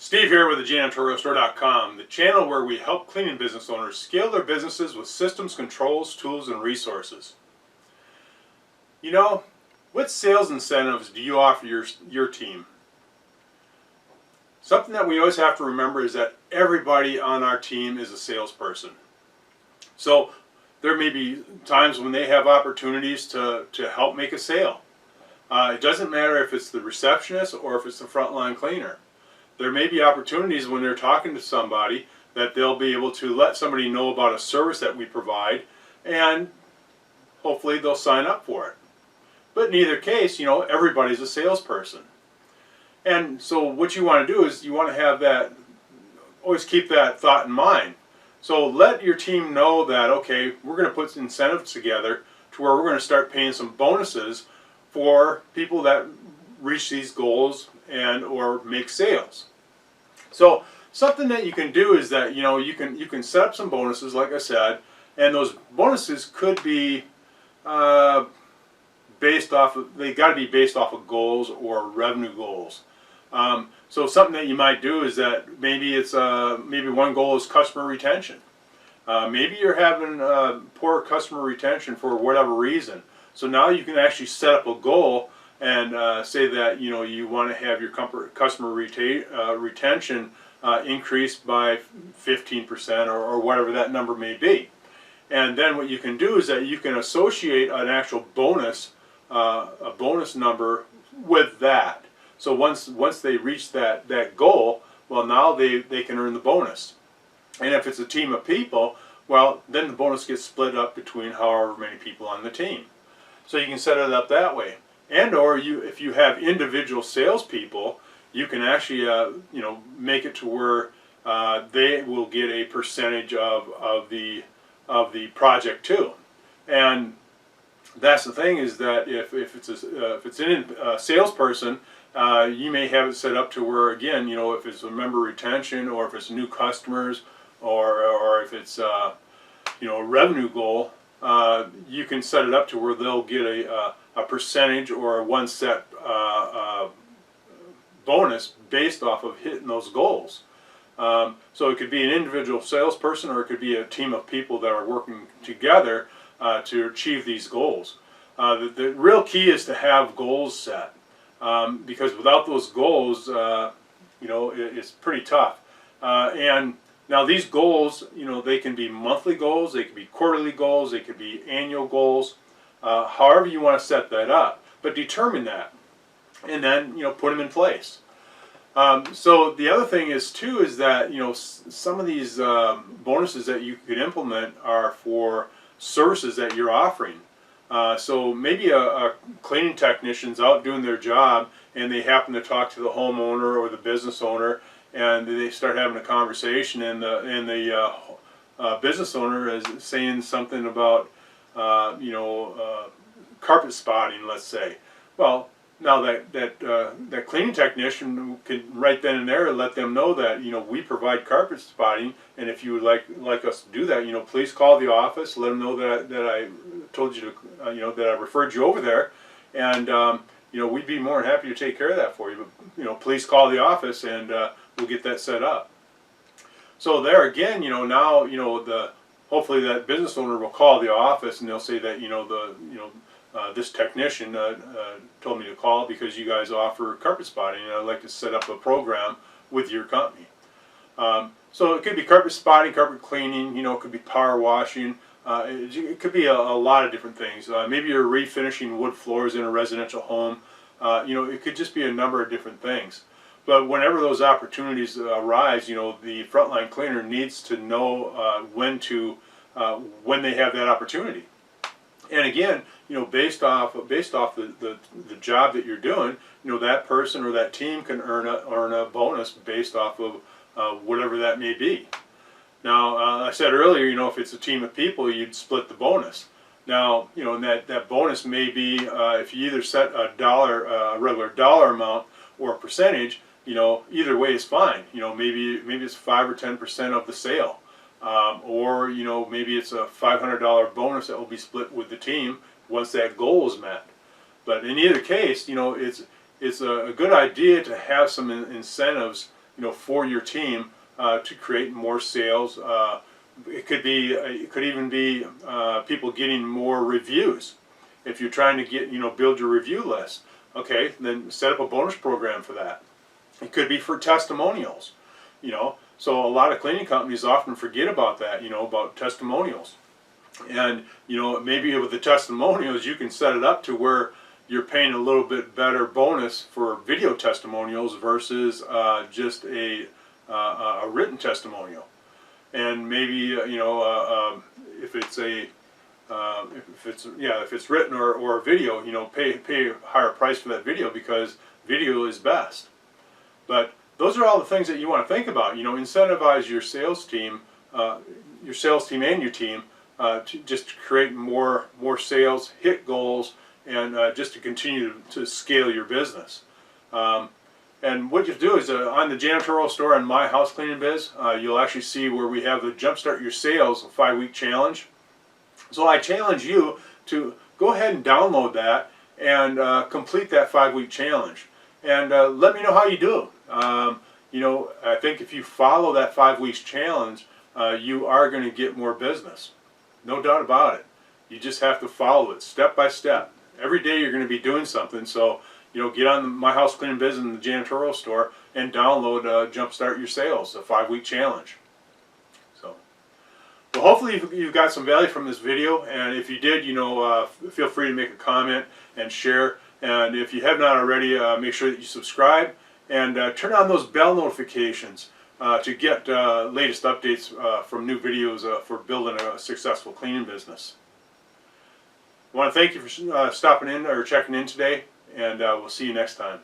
Steve here with the 𝗔𝗕𝗢𝗎.com, the channel where we help cleaning business owners scale their businesses with systems, controls, tools, and resources. You know, what sales incentives do you offer your team? Something that we always have to remember is that everybody on our team is a salesperson. So there may be times when they have opportunities to help make a sale. It doesn't matter if it's the receptionist or if it's the frontline cleaner. There may be opportunities when they're talking to somebody that they'll be able to let somebody know about a service that we provide, and hopefully they'll sign up for it. But in either case, you know, everybody's a salesperson. And so what you want to do is you want to have that, always keep that thought in mind. So let your team know that, okay, we're going to put incentives together to where we're going to start paying some bonuses for people that reach these goals and or make sales. So something that you can do is that, you know, you can set up some bonuses, like I said, and those bonuses could be based off of, they got to be based off of goals or revenue goals. So something that you might do is that maybe it's maybe one goal is customer retention. Maybe you're having poor customer retention for whatever reason. So now you can actually set up a goal and say that, you know, you want to have your customer retention increased by 15% or whatever that number may be. And then what you can do is that you can associate an actual bonus, a bonus number with that. So once they reach that goal, well, now they can earn the bonus. And if it's a team of people, well, then the bonus gets split up between however many people on the team. So you can set it up that way. And or if you have individual salespeople, you can actually you know, make it to where they will get a percentage of the project too. And that's the thing, is that if it's a salesperson, you may have it set up to where, again, you know, if it's a member retention or if it's new customers or if it's you know, a revenue goal, you can set it up to where they'll get a percentage or a one set bonus based off of hitting those goals. So it could be an individual salesperson or it could be a team of people that are working together to achieve these goals. The real key is to have goals set, because without those goals, you know, it's pretty tough. And now these goals, you know, they can be monthly goals, they could be quarterly goals, they could be annual goals. However you want to set that up, but determine that, and then, you know, put them in place. So the other thing is too is that, you know, some of these bonuses that you could implement are for services that you're offering. So maybe a cleaning technician's out doing their job and they happen to talk to the homeowner or the business owner, and they start having a conversation, and the business owner is saying something about you know, carpet spotting, let's say. Well, now that cleaning technician could right then and there let them know that, you know, we provide carpet spotting, and if you would like us to do that, you know, please call the office, let them know that I told you to, you know, that I referred you over there, and you know, we'd be more than happy to take care of that for you. But, you know, please call the office and we'll get that set up. So there again, you know, now, you know, hopefully that business owner will call the office and they'll say that, you know, this technician told me to call because you guys offer carpet spotting, and I'd like to set up a program with your company. So it could be carpet spotting, carpet cleaning, you know, it could be power washing, it could be a lot of different things. Maybe you're refinishing wood floors in a residential home. You know, it could just be a number of different things. But whenever those opportunities arise, you know, the frontline cleaner needs to know when they have that opportunity. And again, you know, based off the job that you're doing, you know, that person or that team can earn a bonus based off of whatever that may be. Now, I said earlier, you know, if it's a team of people, you'd split the bonus. Now, you know, and that bonus may be if you either set a regular dollar amount or a percentage. You know, either way is fine. You know, maybe it's 5 or 10% of the sale, or, you know, maybe it's a $500 bonus that will be split with the team once that goal is met. But in either case, you know, it's a good idea to have some incentives for your team to create more sales. It could even be people getting more reviews. If you're trying to get, build your review list, okay, then set up a bonus program for that. It could be for testimonials, So a lot of cleaning companies often forget about that, about testimonials. And, maybe with the testimonials, you can set it up to where you're paying a little bit better bonus for video testimonials versus just a written testimonial. And maybe if it's written or a video, pay a higher price for that video because video is best. But those are all the things that you want to think about. Incentivize your sales team and your team to just create more sales, hit goals, and just to continue to scale your business. And what you do is on the Janitorial store and My House Cleaning Biz, you'll actually see where we have the Jumpstart Your Sales 5-week challenge. So I challenge you to go ahead and download that and complete that 5-week challenge. And let me know how you do. I think if you follow that 5 weeks challenge, you are going to get more business. No doubt about it. You just have to follow it step by step. Every day you're going to be doing something. So, get on the My House Cleaning Biz in the Janitorial store and download Jumpstart Your Sales, a 5-week challenge. So, well, hopefully you've got some value from this video. And if you did, feel free to make a comment and share. And if you have not already, make sure that you subscribe and turn on those bell notifications to get latest updates from new videos for building a successful cleaning business. I want to thank you for stopping in or checking in today, and we'll see you next time.